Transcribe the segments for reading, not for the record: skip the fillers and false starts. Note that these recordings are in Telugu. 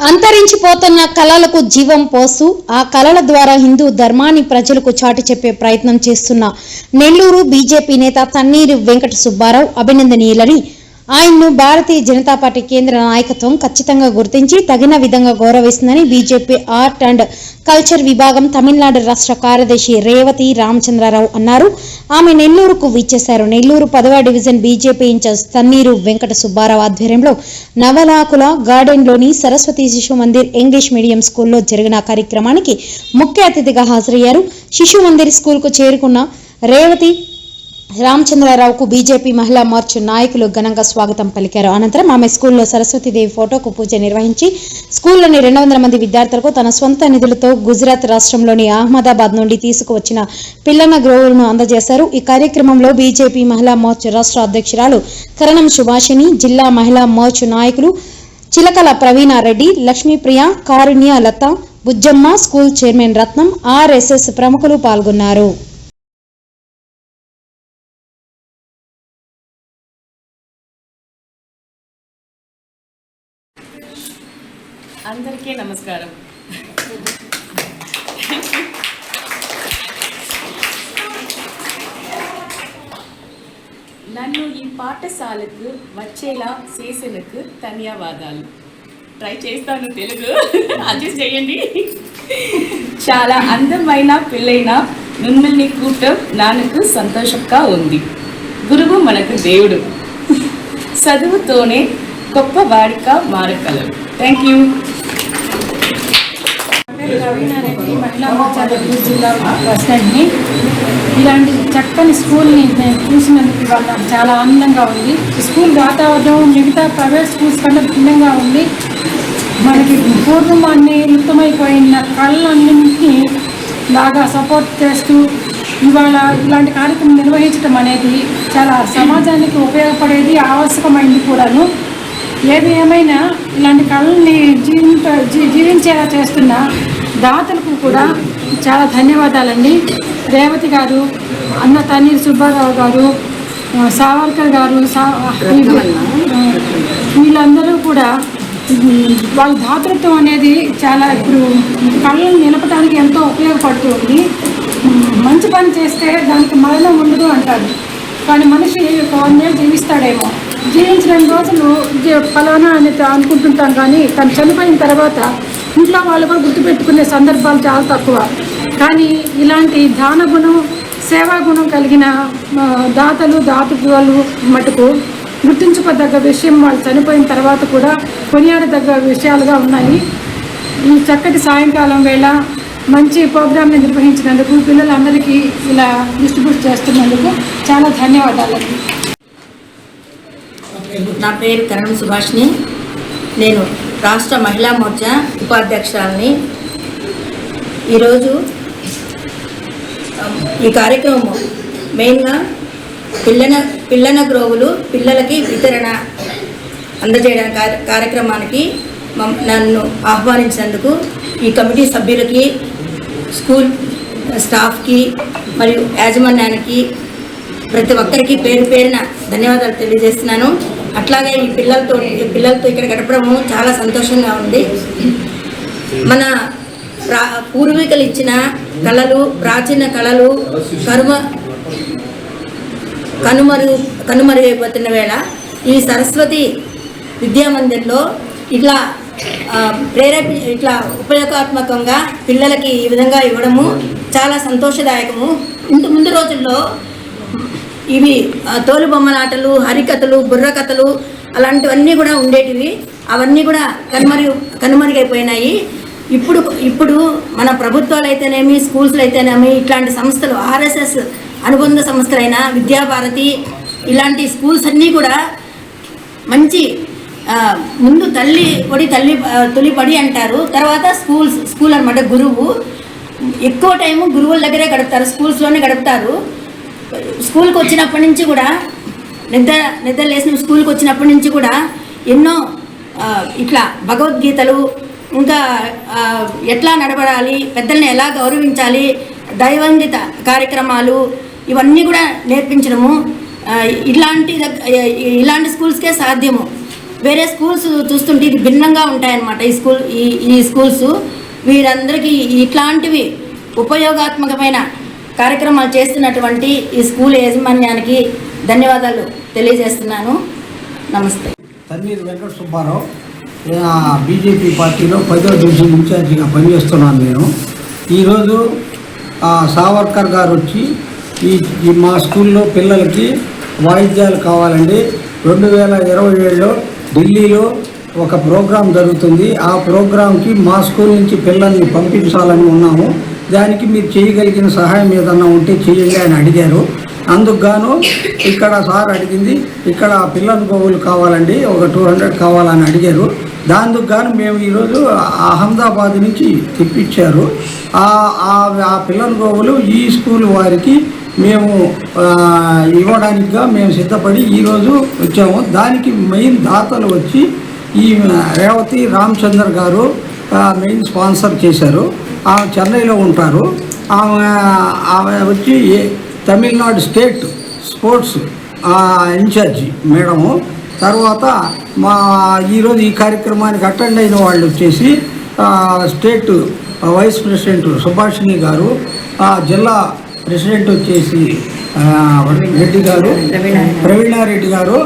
అంతరించిపోతున్న కళలకు జీవం పోస్తూ ఆ కళల ద్వారా హిందూ ధర్మాన్ని ప్రజలకు చాటి చెప్పే ప్రయత్నం చేస్తున్న నెల్లూరు బీజేపీ నేత తన్నీరు వెంకట సుబ్బారావు అభినందనీయులని, ఆయన్ను భారతీయ జనతా పార్టీ కేంద్ర నాయకత్వం ఖచ్చితంగా గుర్తించి తగిన విధంగా గౌరవిస్తుందని బీజేపీ ఆర్ట్ అండ్ కల్చర్ విభాగం తమిళనాడు రాష్ట్ర కార్యదర్శి రేవతి రామచంద్రరావు అన్నారు. ఆమె నెల్లూరుకు విచ్చేశారు. నెల్లూరు 10వ division BJP incharge Tanneeru Venkata Subbarao ఆధ్వర్యంలో నవలాకుల గార్డెన్లోని సరస్వతి శిశు మందిర్ ఇంగ్లీష్ మీడియం స్కూల్లో జరిగిన కార్యక్రమానికి ముఖ్య అతిథిగా హాజరయ్యారు. శిశు మందిర్ స్కూల్కు చేరుకున్న రేవతి రామచంద్రరావుకు బీజేపీ మహిళా మోర్చా నాయకులు ఘనంగా స్వాగతం పలికారు. అనంతరం ఆమె స్కూల్లో సరస్వతీదేవి ఫోటోకు పూజ నిర్వహించి స్కూల్లోని 200 మంది విద్యార్థులకు తన సొంత నిధులతో గుజరాత్ రాష్ట్రంలోని అహ్మదాబాద్ నుండి తీసుకువచ్చిన పిల్లన గ్రోవులను అందజేశారు. ఈ కార్యక్రమంలో బీజేపీ మహిళా మోర్చా రాష్ట్ర అధ్యక్షురాలు కరణం సుభాషిణి, జిల్లా మహిళా మోర్చా నాయకులు చిలకల ప్రవీణారెడ్డి, లక్ష్మీప్రియ, కారుణ్య లత, బుజ్జమ్మ, స్కూల్ చైర్మన్ రత్నం, ఆర్ఎస్ఎస్ ప్రముఖులు పాల్గొన్నారు. అందరికీ నమస్కారం. నన్ను ఈ పాఠశాలకు వచ్చేలా చేసినందుకు ధన్యవాదాలు. ట్రై చేస్తాను, తెలుగు అడ్జస్ట్ చేయండి. చాలా అందమైన పిల్లైన మిమ్మల్ని కూటం నాకు సంతోషంగా ఉంది. గురువు మనకు దేవుడు. చదువుతోనే గొప్పవాడిగా మారగలరు. Thank you. రవీనారెడ్డి, మహిళా మోర్చా జిల్లా ప్రెసిడెంట్ని. ఇలాంటి చక్కని స్కూల్ని నేను చూసినందుకు వల్ల చాలా ఆనందంగా ఉంది. స్కూల్ వాతావరణం మిగతా ప్రైవేట్ స్కూల్స్ కన్నా భిన్నంగా ఉంది. మనకి పూర్వమాన్ని లుప్తమైపోయిన కళలన్నింటినీ బాగా సపోర్ట్ చేస్తూ ఇవాళ ఇలాంటి కార్యక్రమం నిర్వహించడం అనేది చాలా సమాజానికి ఉపయోగపడేది, ఆవశ్యకమైంది కూడాను. ఏది ఏమైనా ఇలాంటి కళల్ని జీవించేలా చేస్తున్న దాతలకు కూడా చాలా ధన్యవాదాలండి. రేవతి గారు, అన్న తన్నీరు సుబ్బారావు గారు, సావర్కర్ గారు, వీళ్ళందరూ కూడా వాళ్ళ దాతృత్వం అనేది చాలా ఇప్పుడు కళలను నిలపడానికి ఎంతో ఉపయోగపడుతుంది. మంచి పని చేస్తే దానికి మరణం ఉండదు అంటారు, కానీ మనిషి 100 ఏళ్ళు జీవిస్తాడేమో, జీవించిన రోజులు ఫలానా అని అనుకుంటుంటాం, కానీ తను చనిపోయిన తర్వాత ఇంట్లో వాళ్ళు కూడా గుర్తుపెట్టుకునే సందర్భాలు చాలా తక్కువ. కానీ ఇలాంటి దాన గుణం, సేవా గుణం కలిగిన దాతృత్వాలు మటుకు గుర్తించుకోదగ్గ విషయం. వాళ్ళు చనిపోయిన తర్వాత కూడా కొనియాడదగ్గ విషయాలుగా ఉన్నాయి. ఈ చక్కటి సాయంకాలం వేళ మంచి ప్రోగ్రామ్ని నిర్వహించినందుకు, పిల్లలందరికీ ఇలా డిస్ట్రిబ్యూట్ చేస్తున్నందుకు చాలా ధన్యవాదాలండి. నా పేరు కరణం సుభాషిణి. నేను రాష్ట్ర మహిళా మోర్చా ఉపాధ్యక్షురాలని. ఈరోజు ఈ కార్యక్రమం మెయిన్గా పిల్లన గ్రోవులు పిల్లలకి వితరణ అందజేయడానికి కార్యక్రమానికి నన్ను ఆహ్వానించినందుకు ఈ కమిటీ సభ్యులకి, స్కూల్ స్టాఫ్కి మరియు యాజమాన్యానికి ప్రతి ఒక్కరికి పేరు పేరున ధన్యవాదాలు తెలియజేస్తున్నాను. అట్లాగే ఈ పిల్లలతో ఇక్కడ గడపడము చాలా సంతోషంగా ఉంది. మన పూర్వీకులు ఇచ్చిన కళలు, ప్రాచీన కళలు కనుమరుగైపోతున్న వేళ ఈ సరస్వతి విద్యామందిర్లో ఇట్లా ఇట్లా ఉపయోగాత్మకంగా పిల్లలకి ఈ విధంగా ఇవ్వడము చాలా సంతోషదాయకము. ముందు రోజుల్లో ఇవి తోలుబొమ్మలాటలు, హరికథలు, బుర్రకథలు అలాంటివన్నీ కూడా ఉండేటివి. అవన్నీ కూడా కనుమరుగైపోయినాయి. ఇప్పుడు మన ప్రభుత్వాలు అయితేనేమి, స్కూల్స్లో అయితేనేమి, ఇట్లాంటి సంస్థలు, ఆర్ఎస్ఎస్ అనుబంధ సంస్థలైన విద్యాభారతి ఇలాంటి స్కూల్స్ అన్నీ కూడా మంచి ముందు తొలిపడి అంటారు, తర్వాత స్కూల్ అనమాట. గురువు ఎక్కువ టైము గురువుల దగ్గరే గడుపుతారు, స్కూల్స్లోనే గడుపుతారు. స్కూల్కి వచ్చినప్పటి నుంచి కూడా నిద్ర లేసిన స్కూల్కి వచ్చినప్పటి నుంచి కూడా ఎన్నో ఇట్లా భగవద్గీతలు, ఇంకా ఎట్లా నడబడాలి, పెద్దల్ని ఎలా గౌరవించాలి, దైవంగిత కార్యక్రమాలు ఇవన్నీ కూడా నేర్పించడము ఇలాంటి స్కూల్స్కే సాధ్యము. వేరే స్కూల్స్ చూస్తుంటే ఇది భిన్నంగా ఉంటాయన్నమాట. ఈ స్కూల్స్ వీరందరికీ ఇట్లాంటివి ఉపయోగాత్మకమైన కార్యక్రమాలు చేస్తున్నటువంటి ఈ స్కూల్ యాజమాన్యానికి ధన్యవాదాలు తెలియజేస్తున్నాను. నమస్తే. తన్నీరు వెంకట సుబ్బారావు, బీజేపీ పార్టీలో 10వ డివిజన్ ఇన్ఛార్జిగా పనిచేస్తున్నాను నేను. ఈరోజు సావర్కర్ గారు వచ్చి ఈ మా స్కూల్లో పిల్లలకి వాయిద్యాలు కావాలండి. 2027లో ఢిల్లీలో ఒక ప్రోగ్రాం జరుగుతుంది. ఆ ప్రోగ్రాంకి మా స్కూల్ నుంచి పిల్లల్ని పంపించాలని ఉన్నాము. దానికి మీరు చేయగలిగిన సహాయం ఏదన్నా ఉంటే చేయండి అని అడిగారు. అందుకు గాను ఇక్కడ సార్ అడిగింది, ఇక్కడ పిల్లల గోవులు కావాలండి, ఒక 200 కావాలని అడిగారు. దాందుకు గాను మేము ఈరోజు అహ్మదాబాద్ నుంచి తెప్పించారు. ఆ పిల్లల గోవులు ఈ స్కూల్ వారికి మేము ఇవ్వడానికిగా మేము సిద్ధపడి ఈరోజు వచ్చాము. దానికి మెయిన్ దాతలు వచ్చి ఈ రేవతి రామచంద్ర గారు మెయిన్ స్పాన్సర్ చేశారు. ఆమె చెన్నైలో ఉంటారు. ఆమె వచ్చి Tamil Nadu state sports incharge madam. తర్వాత ఈరోజు ఈ కార్యక్రమానికి అటెండ్ అయిన వాళ్ళు వచ్చేసి స్టేట్ వైస్ ప్రెసిడెంట్ సుభాషిణి గారు, జిల్లా ప్రెసిడెంట్ వచ్చేసి రెడ్డి గారు, ప్రవీణారెడ్డి గారు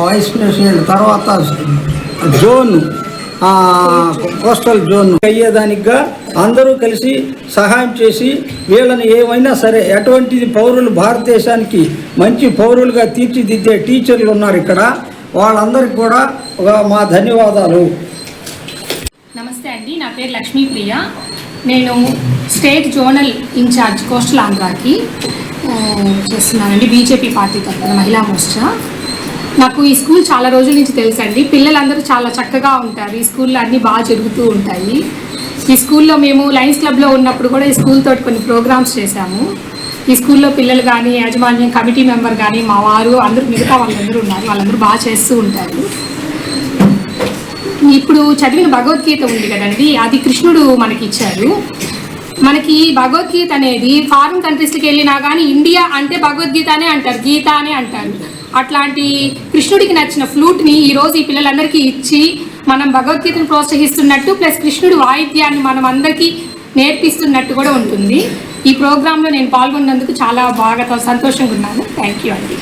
వైస్ ప్రెసిడెంట్. తర్వాత జోన్ కోస్టల్ జోన్ అయ్యేదానికిగా అందరూ కలిసి సహాయం చేసి వీళ్ళని ఏమైనా సరే ఎటువంటి పౌరులు భారతదేశానికి మంచి పౌరులుగా తీర్చిదిద్దే టీచర్లు ఉన్నారు ఇక్కడ. వాళ్ళందరికీ కూడా మా ధన్యవాదాలు. నమస్తే అండి, నా పేరు లక్ష్మీప్రియ. నేను స్టేట్ జోనల్ ఇన్ఛార్జ్ కోస్టల్ ఆంధ్రాకి చేస్తున్నానండి, బీజేపీ పార్టీ తరఫున మహిళా మోర్చా. నాకు ఈ స్కూల్ చాలా రోజుల నుంచి తెలుసండి. పిల్లలందరూ చాలా చక్కగా ఉంటారు. ఈ స్కూల్లో అన్నీ బాగా జరుగుతూ ఉంటాయి. ఈ స్కూల్లో మేము లయన్స్ క్లబ్లో ఉన్నప్పుడు కూడా ఈ స్కూల్ తోటి కొన్ని ప్రోగ్రామ్స్ చేశాము. ఈ స్కూల్లో పిల్లలు కానీ, యాజమాన్యం కమిటీ మెంబర్ కానీ, మా వారు అందరూ, మిగతా వాళ్ళందరూ ఉన్నారు. వాళ్ళందరూ బాగా చేస్తూ ఉంటారు. ఇప్పుడు చదివిన భగవద్గీత ఉంది కదండి, అది కృష్ణుడు మనకి ఇచ్చారు. మనకి భగవద్గీత అనేది ఫారిన్ కంట్రీస్కి వెళ్ళినా కానీ ఇండియా అంటే భగవద్గీత అనే అంటారు, గీత అనే అంటారు. అట్లాంటి కృష్ణుడికి నచ్చిన ఫ్లూట్ని ఈరోజు ఈ పిల్లలందరికీ ఇచ్చి మనం భగవద్గీతను ప్రోత్సహిస్తున్నట్టు, ప్లస్ కృష్ణుడి వాయిద్యాన్ని మనం అందరికీ నేర్పిస్తున్నట్టు కూడా ఉంటుంది. ఈ ప్రోగ్రాంలో నేను పాల్గొన్నందుకు చాలా బాగా సంతోషంగా ఉన్నాను. థ్యాంక్ యూ అండి.